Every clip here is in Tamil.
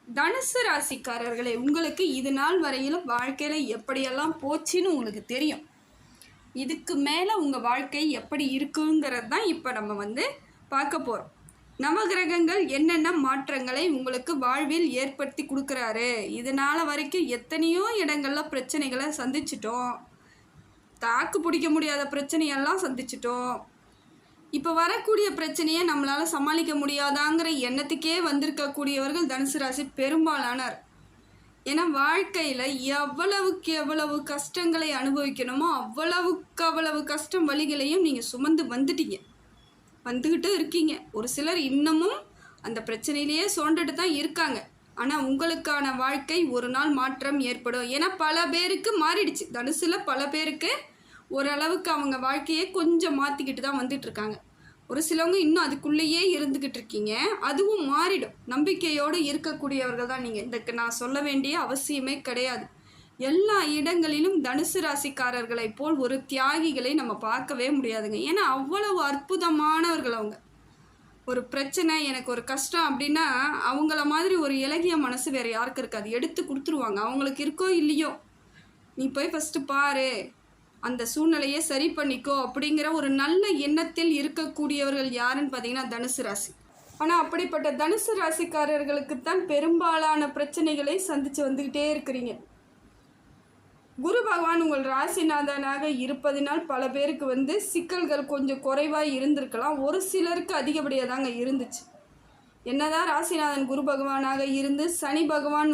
தனுசு ராசிக்காரர்களே, உங்களுக்கு இது நாள் வரையிலும் வாழ்க்கையில் எப்படியெல்லாம் போச்சுன்னு உங்களுக்கு தெரியும். இதுக்கு மேலே உங்கள் வாழ்க்கை எப்படி இருக்குங்கிறது தான் இப்போ நம்ம பார்க்க போகிறோம். நவகிரகங்கள் என்னென்ன மாற்றங்களை உங்களுக்கு வாழ்வில் ஏற்படுத்தி கொடுக்குறாரு. இதனால் வரைக்கும் எத்தனையோ இடங்களில் பிரச்சனைகளை சந்திச்சிட்டோம். தாக்கு பிடிக்க முடியாத பிரச்சனையெல்லாம் சந்திச்சிட்டோம். இப்போ வரக்கூடிய பிரச்சனையை நம்மளால் சமாளிக்க முடியாதாங்கிற எண்ணத்துக்கே வந்திருக்கக்கூடியவர்கள் தனுசு ராசி பெரும்பாலானார். ஏன்னா வாழ்க்கையில் எவ்வளவுக்கு எவ்வளவு கஷ்டங்களை அனுபவிக்கணுமோ அவ்வளவு கஷ்டம் வழிகளையும் நீங்கள் சுமந்து வந்துக்கிட்டு இருக்கீங்க. ஒரு சிலர் இன்னமும் அந்த பிரச்சனையிலேயே சோண்டுட்டு தான் இருக்காங்க. ஆனால் உங்களுக்கான வாழ்க்கை ஒரு நாள் மாற்றம் ஏற்படும். ஏன்னா பல பேருக்கு மாறிடுச்சு. தனுசில் பல பேருக்கு ஓரளவுக்கு அவங்க வாழ்க்கையை கொஞ்சம் மாற்றிக்கிட்டு தான் வந்துட்டுருக்காங்க. ஒரு சிலவங்க இன்னும் அதுக்குள்ளேயே இருந்துக்கிட்டு இருக்கீங்க. அதுவும் மாறிடும். நம்பிக்கையோடு இருக்கக்கூடியவர்கள் தான் நீங்கள். இதுக்கு நான் சொல்ல வேண்டிய அவசியமே கிடையாது. எல்லா இடங்களிலும் தனுசு ராசிக்காரர்களை போல் ஒரு தியாகிகளை நம்ம பார்க்கவே முடியாதுங்க. ஏன்னா அவ்வளவு அற்புதமானவர்கள் அவங்க. ஒரு பிரச்சனை, எனக்கு ஒரு கஷ்டம் அப்படின்னா அவங்கள மாதிரி ஒரு இலகிய மனசு வேறு யாருக்கு இருக்காது. எடுத்து கொடுத்துருவாங்க. அவங்களுக்கு இருக்கோ இல்லையோ, நீ போய் ஃபஸ்ட்டு பாரு, அந்த சூழ்நிலையை சரி பண்ணிக்கோ அப்படிங்கிற ஒரு நல்ல எண்ணத்தில் இருக்கக்கூடியவர்கள் யாருன்னு பார்த்தீங்கன்னா தனுசு ராசி. ஆனால் அப்படிப்பட்ட தனுசு ராசிக்காரர்களுக்குத்தான் பெரும்பாலான பிரச்சனைகளை சந்தித்து வந்துக்கிட்டே இருக்கிறீங்க. குரு பகவான் உங்கள் ராசிநாதனாக இருப்பதினால் பல பேருக்கு சிக்கல்கள் கொஞ்சம் குறைவாக இருந்திருக்கலாம். ஒரு சிலருக்கு அதிகப்படியாக தாங்க இருந்துச்சு. என்னதான் ராசிநாதன் குரு பகவானாக இருந்து சனி பகவான்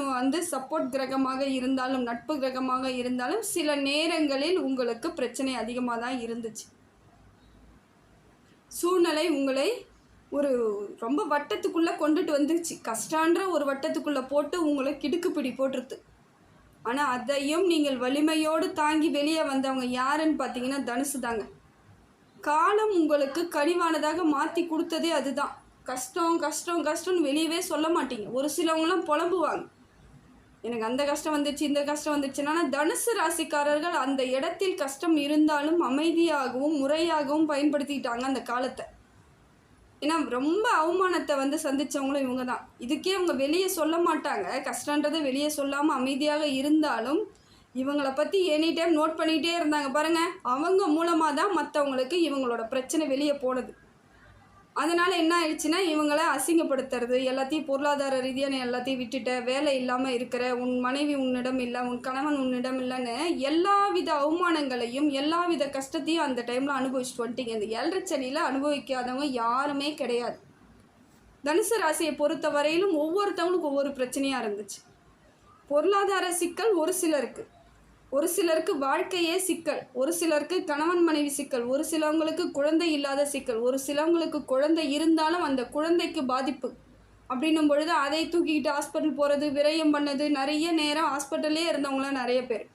சப்போர்ட் கிரகமாக இருந்தாலும் நட்பு கிரகமாக இருந்தாலும் சில நேரங்களில் உங்களுக்கு பிரச்சனை அதிகமாக தான் இருந்துச்சு. சூழ்நிலை உங்களை ஒரு ரொம்ப வட்டத்துக்குள்ளே கொண்டுட்டு வந்துருச்சு. கஷ்டன்ற ஒரு வட்டத்துக்குள்ளே போட்டு உங்களை கிடுக்குப்பிடி போட்டுருது. ஆனால் அதையும் நீங்கள் வலிமையோடு தாங்கி வெளியே வந்தவங்க யாருன்னு பார்த்தீங்கன்னா தனுசு தாங்க. காலம் உங்களுக்கு கனிவானதாக மாற்றி கொடுத்ததே அதுதான். கஷ்டம்னு வெளியவே சொல்ல மாட்டீங்க. ஒரு சிலவங்களாம் புலம்புவாங்க, எனக்கு அந்த கஷ்டம் வந்துச்சு இந்த கஷ்டம் வந்துச்சுன்னா. ஆனால் தனுசு ராசிக்காரர்கள் அந்த இடத்தில் கஷ்டம் இருந்தாலும் அமைதியாகவும் முறையாகவும் பயன்படுத்திக்கிட்டாங்க அந்த காலத்தை. ஏன்னா ரொம்ப அவமானத்தை சந்தித்தவங்களும் இவங்க தான். இதுக்கே அவங்க வெளியே சொல்ல மாட்டாங்க. கஷ்டன்றதை வெளியே சொல்லாமல் அமைதியாக இருந்தாலும் இவங்களை பற்றி எனி டைம் நோட் பண்ணிகிட்டே இருந்தாங்க பாருங்கள். அவங்க மூலமாக தான் மற்றவங்களுக்கு இவங்களோட பிரச்சனை வெளியே போனது. அதனால் என்ன ஆயிடுச்சுன்னா இவங்களை அசிங்கப்படுத்துறது, எல்லாத்தையும் பொருளாதார ரீதியாக எல்லாத்தையும் விட்டுட்ட, வேலை இல்லாமல் இருக்கிற, உன் மனைவி உன்னிடம் இல்லை, உன் கணவன் உன்னிடம் இல்லைன்னு எல்லாவித அவமானங்களையும் எல்லாவித கஷ்டத்தையும் அந்த டைமில் அனுபவிச்சுட்டு வந்துட்டீங்க. இந்த 7.5 சனியில் அனுபவிக்காதவங்க யாருமே கிடையாது. தனுசு ராசியை பொறுத்த வரையிலும் ஒவ்வொருத்தவங்களுக்கும் ஒவ்வொரு பிரச்சனையாக இருந்துச்சு. பொருளாதார சிக்கல் ஒரு சிலருக்கு வாழ்க்கையே சிக்கல், ஒரு சிலருக்கு கணவன் மனைவி சிக்கல், ஒரு சிலவங்களுக்கு குழந்தை இல்லாத சிக்கல், ஒரு சிலவங்களுக்கு குழந்தை இருந்தாலும் அந்த குழந்தைக்கு பாதிப்பு அப்படின்னும் பொழுது அதை தூக்கிக்கிட்டு ஹாஸ்பிட்டல் போகிறது, விரயம் பண்ணது, நிறைய நேரம் ஹாஸ்பிட்டல்லே இருந்தவங்களாம் நிறைய பேர்.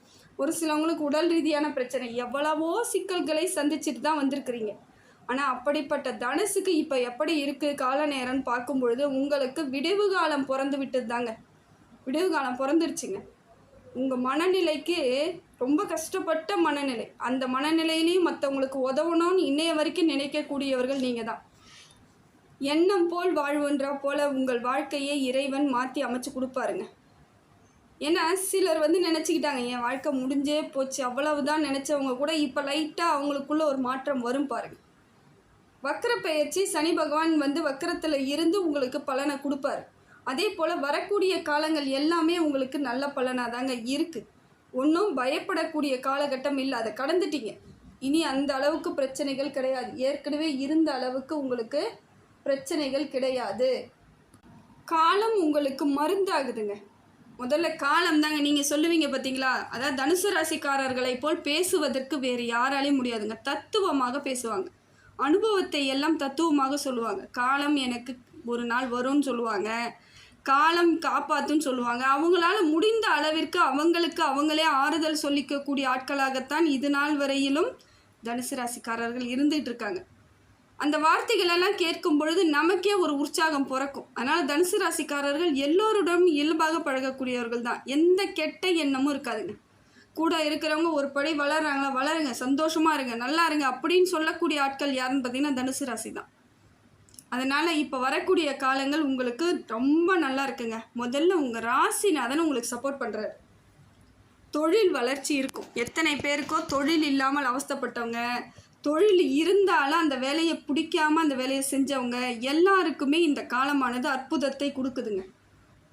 ஒரு சிலவங்களுக்கு உடல் ரீதியான பிரச்சனை, எவ்வளவோ சிக்கல்களை சந்திச்சுட்டு தான் வந்திருக்கிறீங்க. ஆனால் அப்படிப்பட்ட தனுசுக்கு இப்போ எப்படி இருக்குது கால நேரம்னு பார்க்கும் பொழுது உங்களுக்கு விடிவு காலம் பிறந்து விட்டது தாங்க. விடிவு காலம் பிறந்துருச்சுங்க. உங்கள் மனநிலைக்கு ரொம்ப கஷ்டப்பட்ட மனநிலை, அந்த மனநிலையிலையும் மற்றவங்களுக்கு உதவணும்னு இன்னைய வரைக்கும் நினைக்கக்கூடியவர்கள் நீங்கள் தான். எண்ணம் போல் வாழ்வுன்றா போல் உங்கள் வாழ்க்கையை இறைவன் மாற்றி அமைச்சு கொடுப்பாருங்க. ஏன்னா சிலர் நினச்சிக்கிட்டாங்க என் வாழ்க்கை முடிஞ்சே போச்சு அவ்வளவுதான் நினச்சவங்க கூட இப்போ லைட்டாக அவங்களுக்குள்ள ஒரு மாற்றம் வரும் பாருங்கள். வக்கர பெயர்ச்சி சனி பகவான் வக்கரத்தில் இருந்து உங்களுக்கு பலனை கொடுப்பாரு. அதே போல் வரக்கூடிய காலங்கள் எல்லாமே உங்களுக்கு நல்ல பலனாக தாங்க இருக்குது. ஒன்றும் பயப்படக்கூடிய காலகட்டம் இல்லை, அதை கடந்துட்டீங்க. இனி அந்த அளவுக்கு பிரச்சனைகள் கிடையாது. ஏற்கனவே இருந்த அளவுக்கு உங்களுக்கு பிரச்சனைகள் கிடையாது. காலம் உங்களுக்கு மருந்தாகுதுங்க. முதல்ல காலம் தாங்க. நீங்கள் சொல்லுவீங்க பார்த்தீங்களா, அதாவது தனுசு ராசிக்காரர்களை போல் பேசுவதற்கு வேறு யாராலையும் முடியாதுங்க. தத்துவமாக பேசுவாங்க, அனுபவத்தை எல்லாம் தத்துவமாக சொல்லுவாங்க. காலம் எனக்கு ஒரு நாள் வரும்னு சொல்லுவாங்க, காலம் காப்பாற்றுன்னு சொல்லுவாங்க. அவங்களால முடிந்த அளவிற்கு அவங்களுக்கு அவங்களே ஆறுதல் சொல்லிக்கக்கூடிய ஆட்களாகத்தான் இது நாள் வரையிலும் தனுசு ராசிக்காரர்கள் இருந்துகிட்டு இருக்காங்க. அந்த வார்த்தைகளெல்லாம் கேட்கும் பொழுது நமக்கே ஒரு உற்சாகம் பிறக்கும். அதனால் தனுசு ராசிக்காரர்கள் எல்லோருடன் இயல்பாக பழகக்கூடியவர்கள் தான். எந்த கெட்ட எண்ணமும் இருக்காதுங்க. கூட இருக்கிறவங்க ஒரு படி வளர்கிறாங்களா, வளருங்க, சந்தோஷமாக இருங்க, நல்லா இருங்க அப்படின்னு சொல்லக்கூடிய ஆட்கள் யாருன்னு பார்த்தீங்கன்னா தனுசு ராசி தான். அதனால் இப்போ வரக்கூடிய காலங்கள் உங்களுக்கு ரொம்ப நல்லா இருக்குங்க. முதல்ல உங்கள் ராசிநாதன் உங்களுக்கு சப்போர்ட் பண்ணுறாரு. தொழில் வளர்ச்சி இருக்கும். எத்தனை பேருக்கோ தொழில் இல்லாமல் அவஸ்தைப்பட்டவங்க, தொழில் இருந்தாலும் அந்த வேலையை பிடிக்காமல் அந்த வேலையை செஞ்சவங்க எல்லாருக்குமே இந்த காலமானது அற்புதத்தை கொடுக்குதுங்க.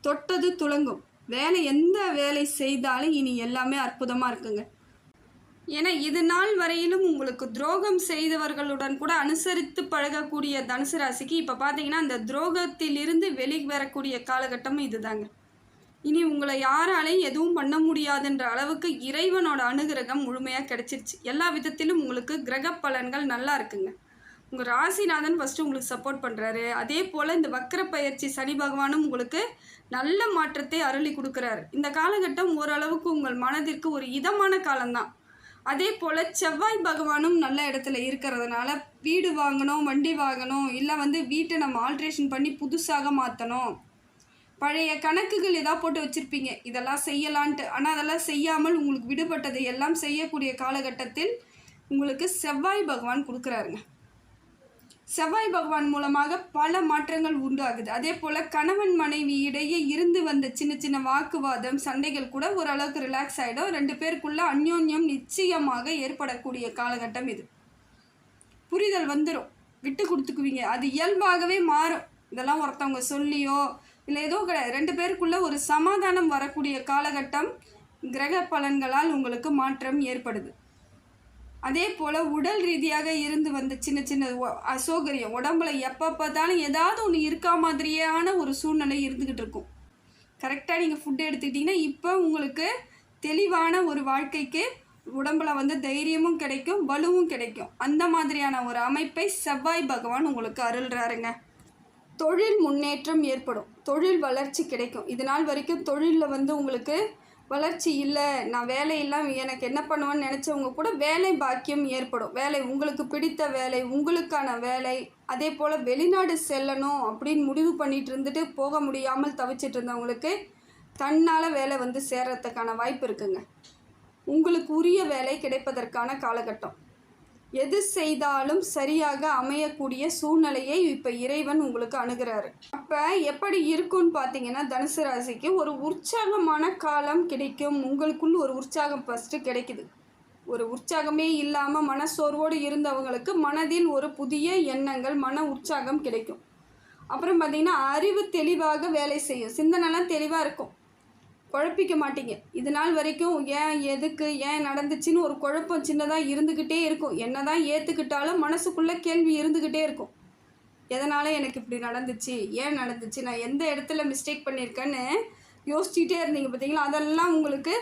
தொட்டது துலங்கும். எந்த வேலை செய்தாலும் இனி எல்லாமே அற்புதமாக இருக்குங்க. ஏன்னா இது நாள் வரையிலும் உங்களுக்கு துரோகம் செய்தவர்களுடன் கூட அனுசரித்து பழகக்கூடிய தனுசு ராசிக்கு இப்போ பார்த்தீங்கன்னா அந்த துரோகத்திலிருந்து வெளிவரக்கூடிய காலகட்டமும் இதுதாங்க. இனி உங்களை யாராலையும் எதுவும் பண்ண முடியாதுன்ற அளவுக்கு இறைவனோட அனுகிரகம் முழுமையாக கிடைச்சிருச்சு. எல்லா விதத்திலும் உங்களுக்கு கிரக பலன்கள் நல்லா இருக்குங்க. உங்கள் ராசிநாதன் ஃபஸ்ட்டு உங்களுக்கு சப்போர்ட் பண்ணுறாரு. அதே போல் இந்த வக்கர பயிற்சி சனி பகவானும் உங்களுக்கு நல்ல மாற்றத்தை அருளி கொடுக்குறாரு. இந்த காலகட்டம் ஓரளவுக்கு உங்கள் மனதிற்கு ஒரு இதமான காலம்தான். அதே போல் செவ்வாய் பகவானும் நல்ல இடத்துல இருக்கிறதுனால வீடு வாங்கணும், வண்டி வாங்கணும், இல்லை வீட்டை நம்ம ஆல்ட்ரேஷன் பண்ணி புதுசாக மாற்றணும், பழைய கணக்குகள் எதாவது போட்டு வச்சுருப்பீங்க இதெல்லாம் செய்யலான்ட்டு, ஆனால் அதெல்லாம் செய்யாமல் உங்களுக்கு விடுபட்டதை எல்லாம் செய்யக்கூடிய காலகட்டத்தில் உங்களுக்கு செவ்வாய் பகவான் கொடுக்குறாருங்க. செவ்வாய் பகவான் மூலமாக பல மாற்றங்கள் உண்டாகுது. அதே போல் கணவன் மனைவி இடையே இருந்து வந்த சின்ன சின்ன வாக்குவாதம் சண்டைகள் கூட ஓரளவுக்கு ரிலாக்ஸ் ஆகிடும். 2 பேருக்குள்ள அந்யோன்யம் நிச்சயமாக ஏற்படக்கூடிய காலகட்டம் இது. புரிதல் வந்துடும், விட்டு கொடுத்துக்குவீங்க, அது இயல்பாகவே மாறும். இதெல்லாம் ஒருத்தவங்க சொல்லியோ இல்லை ஏதோ கிடையாது. 2 பேருக்குள்ள ஒரு சமாதானம் வரக்கூடிய காலகட்டம் கிரக பலன்களால் உங்களுக்கு மாற்றம் ஏற்படுது. அதே போல் உடல் ரீதியாக இருந்து வந்த சின்ன சின்ன அசௌகரியம், உடம்புல எப்போ பார்த்தாலும் ஏதாவது ஒன்று இருக்கா மாதிரியான ஒரு சூழ்நிலை இருந்துக்கிட்டு இருக்கும். கரெக்டாக நீங்கள் ஃபுட்டு எடுத்துக்கிட்டிங்கன்னா இப்போ உங்களுக்கு தெளிவான ஒரு வாழ்க்கைக்கு உடம்புல தைரியமும் கிடைக்கும், வலுவும் கிடைக்கும். அந்த மாதிரியான ஒரு அமைப்பை செவ்வாய் பகவான் உங்களுக்கு அருள்றாருங்க. தொழில் முன்னேற்றம் ஏற்படும், தொழில் வளர்ச்சி கிடைக்கும். இது நாள் வரைக்கும் தொழிலில் உங்களுக்கு வளர்ச்சி இல்லை, நான் வேலையெல்லாம் எனக்கு என்ன பண்ணுவேன்னு நினச்சவங்க கூட வேலை பாக்கியம் ஏற்படும். வேலை உங்களுக்கு பிடித்த வேலை, உங்களுக்கான வேலை. அதே போல் வெளிநாடு செல்லணும் அப்படின்னு முடிவு பண்ணிட்டு இருந்துட்டு போக முடியாமல் தவிச்சிட்டு இருந்தவங்களுக்கு தன்னால் வேலை சேர்றதுக்கான வாய்ப்பு இருக்குங்க. உங்களுக்கு உரிய வேலை கிடைப்பதற்கான காலகட்டம். எது செய்தாலும் சரியாக அமையக்கூடிய சூழ்நிலையை இப்போ இறைவன் உங்களுக்கு அணுகிறாரு. அப்போ எப்படி இருக்குன்னு பார்த்தீங்கன்னா தனுசு ராசிக்கு ஒரு உற்சாகமான காலம் கிடைக்கும். உங்களுக்குள்ள ஒரு உற்சாகம் ஃபஸ்ட்டு கிடைக்குது. ஒரு உற்சாகமே இல்லாமல் மனசோர்வோடு இருந்தவங்களுக்கு மனதில் ஒரு புதிய எண்ணங்கள், மன உற்சாகம் கிடைக்கும். அப்புறம் பார்த்திங்கன்னா அறிவு தெளிவாக வேலை செய்யும், சிந்தனைலாம் தெளிவாக இருக்கும், குழப்பிக்க மாட்டீங்க. இது நாள் வரைக்கும் ஏன் எதுக்கு ஏன் நடந்துச்சுன்னு ஒரு குழப்பம் சின்னதாக இருந்துக்கிட்டே இருக்கும். என்ன தான் ஏற்றுக்கிட்டாலும் மனசுக்குள்ளே கேள்வி இருந்துக்கிட்டே இருக்கும். எதனால் எனக்கு இப்படி நடந்துச்சு, ஏன் நடந்துச்சு, நான் எந்த இடத்துல மிஸ்டேக் பண்ணியிருக்கேன்னு யோசிச்சுட்டே இருந்தீங்க பார்த்தீங்களா, அதெல்லாம் உங்களுக்கு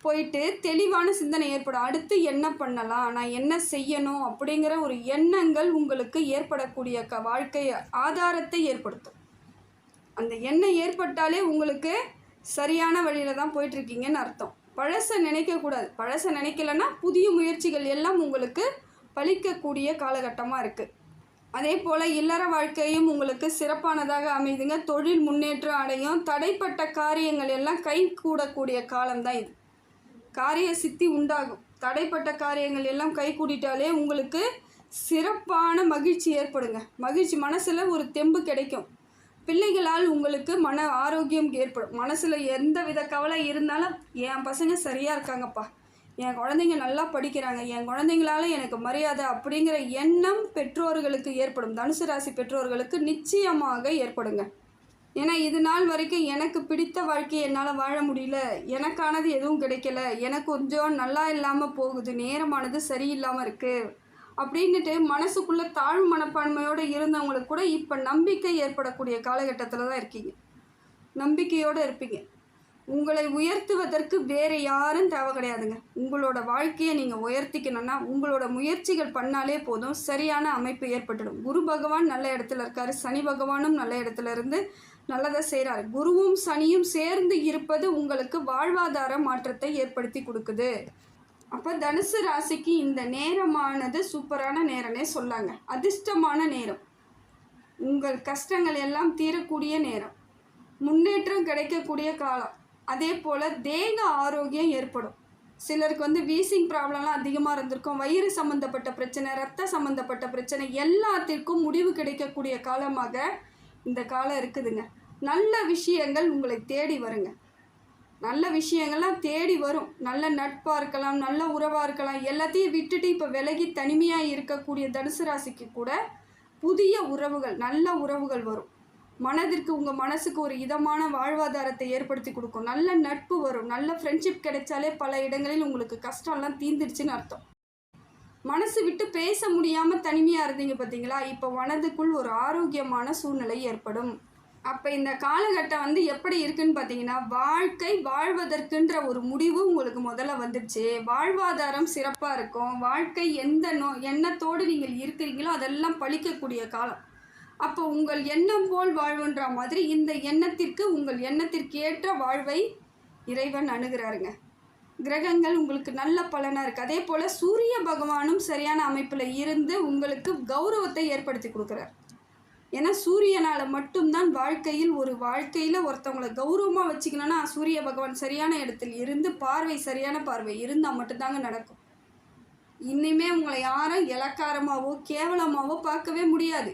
போயிட்டு தெளிவான சிந்தனை ஏற்படும். அடுத்து என்ன பண்ணலாம், நான் என்ன செய்யணும் அப்படிங்கிற ஒரு எண்ணங்கள் உங்களுக்கு ஏற்படக்கூடிய வாழ்க்கை ஆதாரத்தை ஏற்படுத்தும். அந்த எண்ணம் ஏற்பட்டாலே உங்களுக்கு சரியான வழியில் தான் போயிட்டுருக்கீங்கன்னு அர்த்தம். பழசை நினைக்கக்கூடாது. பழசை நினைக்கலன்னா புதிய முயற்சிகள் எல்லாம் உங்களுக்கு பலிக்கக்கூடிய காலகட்டமாக இருக்குது. அதே போல் இல்லற வாழ்க்கையும் உங்களுக்கு சிறப்பானதாக அமைதுங்க. தொழில் முன்னேற்றம் அடையும். தடைப்பட்ட காரியங்கள் எல்லாம் கை கூடக்கூடிய காலம்தான் இது. காரிய சித்தி உண்டாகும். தடைப்பட்ட காரியங்கள் எல்லாம் கை கூடிட்டாலே உங்களுக்கு சிறப்பான மகிழ்ச்சி ஏற்படுங்க. மகிழ்ச்சி, மனசில் ஒரு தெம்பு கிடைக்கும். பிள்ளைகளால் உங்களுக்கு மன ஆரோக்கியம் ஏற்படும். மனசில் எந்த வித கவலை இருந்தாலும் என் பசங்க சரியாக இருக்காங்கப்பா, என் குழந்தைங்க நல்லா படிக்கிறாங்க, என் குழந்தைங்களால எனக்கு மரியாதை அப்படிங்கிற எண்ணம் பெற்றோர்களுக்கு ஏற்படும். தனுசு ராசி பெற்றோர்களுக்கு நிச்சயமாக ஏற்படுங்க. ஏன்னா இது நாள் வரைக்கும் எனக்கு பிடித்த வாழ்க்கையை என்னால் வாழ முடியல, எனக்கானது எதுவும் கிடைக்கல, எனக்கு கொஞ்சம் நல்லா இல்லாமல் போகுது, நேரமானது சரியில்லாமல் இருக்குது அப்படின்ட்டு மனசுக்குள்ளே தாழ்வு மனப்பான்மையோடு இருந்தவங்களுக்கு கூட இப்போ நம்பிக்கை ஏற்படக்கூடிய காலகட்டத்தில் தான் இருக்கீங்க. நம்பிக்கையோடு இருப்பீங்க. உங்களை உயர்த்துவதற்கு வேறு யாரும் தேவை கிடையாதுங்க. உங்களோட வாழ்க்கையை நீங்கள் உயர்த்திக்கணும்னா உங்களோட முயற்சிகள் பண்ணாலே போதும், சரியான அமைப்பு ஏற்பட்டுடும். குரு பகவான் நல்ல இடத்துல இருக்கார், சனி பகவானும் நல்ல இடத்துல இருந்து நல்லதை செய்கிறாரு. குருவும் சனியும் சேர்ந்து இருப்பது உங்களுக்கு வாழ்வாதார மாற்றத்தை ஏற்படுத்தி கொடுக்குது. அப்போ தனுசு ராசிக்கு இந்த நேரமானது சூப்பரான நேரமே சொல்லாங்க. அதிர்ஷ்டமான நேரம், உங்கள் கஷ்டங்கள் எல்லாம் தீரக்கூடிய நேரம், முன்னேற்றம் கிடைக்கக்கூடிய காலம். அதே போல் தேக ஆரோக்கியம் ஏற்படும். சிலருக்கு வந்து வீசிங் ப்ராப்ளம்லாம் அதிகமாக இருந்திருக்கும். வயிறு சம்மந்தப்பட்ட பிரச்சனை, ரத்த சம்மந்தப்பட்ட பிரச்சனை எல்லாத்திற்கும் முடிவு கிடைக்கக்கூடிய காலமாக இந்த காலம் இருக்குதுங்க. நல்ல விஷயங்கள் உங்களை தேடி வருங்க. நல்ல விஷயங்கள்லாம் தேடி வரும். நல்ல நட்பாக இருக்கலாம், நல்ல உறவாக இருக்கலாம். எல்லாத்தையும் விட்டுட்டு இப்போ விலகி தனிமையாக இருக்கக்கூடிய தனுசு ராசிக்கு கூட புதிய உறவுகள், நல்ல உறவுகள் வரும். மனதிற்கு, உங்கள் மனசுக்கு ஒரு இதமான வாழ்வாதாரத்தை ஏற்படுத்தி கொடுக்கும். நல்ல நட்பு வரும். நல்ல ஃப்ரெண்ட்ஷிப் கிடைச்சாலே பல இடங்களில் உங்களுக்கு கஷ்டம்லாம் தீர்ந்துடுச்சுன்னு அர்த்தம். மனசு விட்டு பேச முடியாமல் தனிமையாக இருந்தீங்க பார்த்தீங்களா, இப்போ மனதுக்குள் ஒரு ஆரோக்கியமான சூழ்நிலை ஏற்படும். அப்போ இந்த காலகட்டம் வந்து எப்படி இருக்குன்னு பார்த்தீங்கன்னா, வாழ்க்கை வாழ்வதற்குன்ற ஒரு முடிவு உங்களுக்கு முதல்ல வந்துடுச்சு. வாழ்வாதாரம் சிறப்பாக இருக்கும். வாழ்க்கை எந்த எண்ணத்தோடு நீங்கள் இருக்கிறீங்களோ அதெல்லாம் பழிக்கக்கூடிய காலம். அப்போ உங்கள் எண்ணம் போல் வாழ்வுன்ற மாதிரி இந்த எண்ணத்திற்கு, உங்கள் எண்ணத்திற்கு ஏற்ற வாழ்வை இறைவன் அணுகிறாருங்க. கிரகங்கள் உங்களுக்கு நல்ல பலனாக இருக்குது. அதே போல் சூரிய பகவானும் சரியான அமைப்பில் இருந்து உங்களுக்கு கௌரவத்தை ஏற்படுத்தி கொடுக்குறார். ஏன்னா சூரியனால் மட்டும்தான் வாழ்க்கையில் ஒருத்தவங்களை கௌரவமாக வச்சுக்கணுன்னா சூரிய பகவான் சரியான இடத்தில் இருந்து சரியான பார்வை இருந்தால் மட்டும்தாங்க நடக்கும். இனிமே உங்களை யாரும் இலக்காரமாகவோ கேவலமாகவோ பார்க்கவே முடியாது.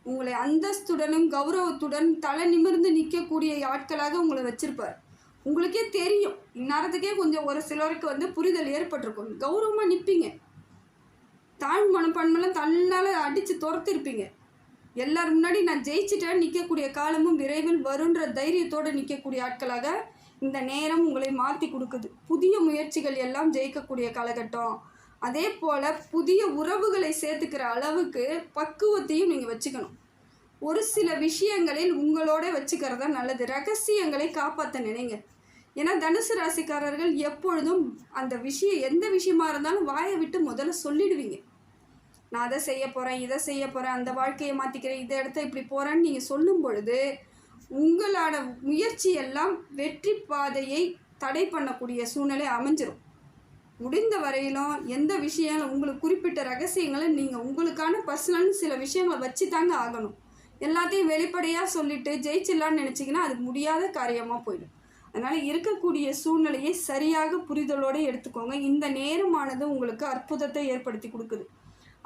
உங்களை அந்தஸ்துடனும் கௌரவத்துடன் தலை நிமிர்ந்து நிற்கக்கூடிய ஆட்களாக உங்களை வச்சிருப்பார். உங்களுக்கே தெரியும், இந்நேரத்துக்கே கொஞ்சம் ஒரு சிலருக்கு வந்து புரிதல் ஏற்பட்டிருக்கும். கௌரவமாக நிற்பீங்க. தாழ்வு மனப்பான்மைலாம் தன்னால் அடித்து துரத்திருப்பீங்க. எல்லாரும் முன்னாடி நான் ஜெயிச்சிட்டேன்னு நிற்கக்கூடிய காலமும் விரைவில் வருன்ற தைரியத்தோடு நிற்கக்கூடிய ஆட்களாக இந்த நேரம் உங்களை மாற்றி கொடுக்குது. புதிய முயற்சிகள் எல்லாம் ஜெயிக்கக்கூடிய காலகட்டம். அதே போல் புதிய உறவுகளை சேர்த்துக்கிற அளவுக்கு பக்குவத்தையும் நீங்கள் வச்சுக்கணும். ஒரு சில விஷயங்களில் உங்களோட வச்சுக்கிறது தான் நல்லது. ரகசியங்களை காப்பாற்ற நினைங்க. ஏன்னா தனுசு ராசிக்காரர்கள் எப்பொழுதும் அந்த எந்த விஷயமா இருந்தாலும் வாயை விட்டு முதல்ல சொல்லிடுவீங்க. நான் அதை செய்ய போகிறேன், இதை செய்ய போகிறேன், அந்த வாழ்க்கையை மாற்றிக்கிறேன், இதை இடத்த இப்படி போகிறேன்னு நீங்கள் சொல்லும் பொழுது உங்களோட முயற்சியெல்லாம் வெற்றி பாதையை தடை பண்ணக்கூடிய சூழ்நிலை அமைஞ்சிரும். முடிந்த வரையிலும் எந்த விஷயம் உங்களுக்கு குறிப்பிட்ட ரகசியங்களை நீங்கள் உங்களுக்கான பர்சனல்னு சில விஷயங்களை வச்சு தாங்க ஆகணும். எல்லாத்தையும் வெளிப்படையாக சொல்லிவிட்டு ஜெயிச்சிடலான்னு நினச்சிங்கன்னா அது முடியாத காரியமாக போயிடும். அதனால் இருக்கக்கூடிய சூழ்நிலையை சரியாக புரிதலோடு எடுத்துக்கோங்க. இந்த நேரமானது உங்களுக்கு அற்புதத்தை ஏற்படுத்தி கொடுக்குது.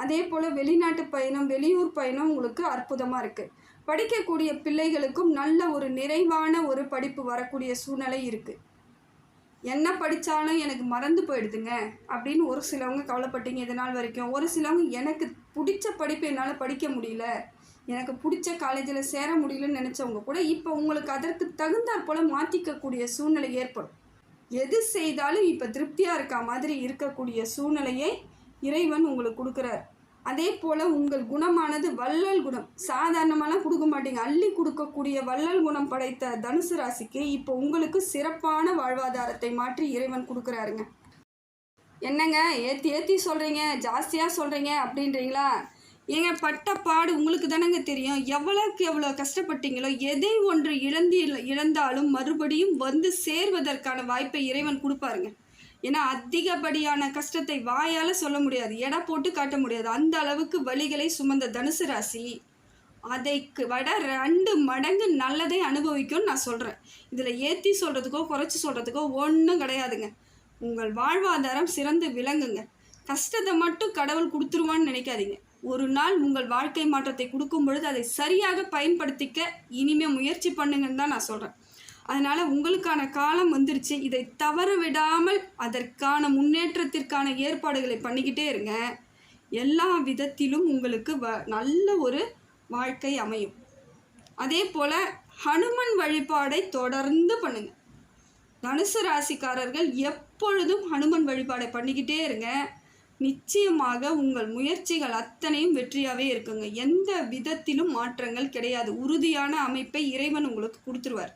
அதே போல் வெளிநாட்டு பயணம், வெளியூர் பயணம் உங்களுக்கு அற்புதமாக இருக்குது. படிக்கக்கூடிய பிள்ளைகளுக்கும் நல்ல ஒரு நிறைவான ஒரு படிப்பு வரக்கூடிய சூழ்நிலை இருக்குது. என்ன படித்தாலும் எனக்கு மறந்து போயிடுதுங்க அப்படின்னு ஒரு சிலவங்க கவலைப்பட்டீங்க இது நாள் வரைக்கும். ஒரு சிலவங்க எனக்கு பிடிச்ச படிப்பு என்னால் படிக்க முடியல, எனக்கு பிடிச்ச காலேஜில் சேர முடியலன்னு நினச்சவங்க கூட இப்போ உங்களுக்கு அதற்கு தகுந்தாற் போல் மாற்றிக்கக்கூடிய சூழ்நிலை ஏற்படும். எது செய்தாலும் இப்போ திருப்தியாக இருக்க மாதிரி இருக்கக்கூடிய சூழ்நிலையை இறைவன் உங்களுக்கு கொடுக்குறார். அதே போல் உங்கள் குணமானது வள்ளல் குணம். சாதாரணமாலாம் கொடுக்க மாட்டீங்க, அள்ளி கொடுக்கக்கூடிய வள்ளல் குணம் படைத்த தனுசு ராசிக்கு இப்போ உங்களுக்கு சிறப்பான வாழ்வாதாரத்தை மாற்றி இறைவன் கொடுக்குறாருங்க. என்னங்க ஏற்றி சொல்கிறீங்க, ஜாஸ்தியாக சொல்கிறீங்க அப்படின்றீங்களா? ஏங்க பட்ட பாடு உங்களுக்கு தானங்க தெரியும். எவ்வளோக்கு எவ்வளோ கஷ்டப்பட்டீங்களோ, எதை ஒன்று இழந்தாலும் மறுபடியும் வந்து சேர்வதற்கான வாய்ப்பை இறைவன் கொடுப்பாருங்க. ஏன்னா அதிகப்படியான கஷ்டத்தை வாயால் சொல்ல முடியாது, எடை போட்டு காட்ட முடியாது. அந்த அளவுக்கு வலிகளை சுமந்த தனுசு ராசி அதைக்கு விட 2 மடங்கு நல்லதை அனுபவிக்கும்னு நான் சொல்கிறேன். இதில் ஏற்றி சொல்கிறதுக்கோ குறைச்சி சொல்கிறதுக்கோ ஒன்றும் கிடையாதுங்க. உங்கள் வாழ்வாதாரம் சிறந்து விளங்குங்க. கஷ்டத்தை மட்டும் கடவுள் கொடுத்துருவான்னு நினைக்காதீங்க. ஒரு நாள் உங்கள் வாழ்க்கை மாற்றத்தை கொடுக்கும் பொழுது அதை சரியாக பயன்படுத்திக்க இனிமேல் முயற்சி பண்ணுங்கன்னு தான் நான் சொல்கிறேன். அதனால் உங்களுக்கான காலம் வந்துருச்சு. இதை தவற விடாமல் அதற்கான முன்னேற்றத்திற்கான ஏற்பாடுகளை பண்ணிக்கிட்டே இருங்க. எல்லா விதத்திலும் உங்களுக்கு நல்ல ஒரு வாழ்க்கை அமையும். அதே போல் ஹனுமன் வழிபாடை தொடர்ந்து பண்ணுங்கள். தனுசு ராசிக்காரர்கள் எப்பொழுதும் ஹனுமன் வழிபாடை பண்ணிக்கிட்டே இருங்க. நிச்சயமாக உங்கள் முயற்சிகள் அத்தனையும் வெற்றியாகவே இருக்குங்க. எந்த விதத்திலும் மாற்றங்கள் கிடையாது. உறுதியான அமைப்பை இறைவன் உங்களுக்கு கொடுத்துருவார்.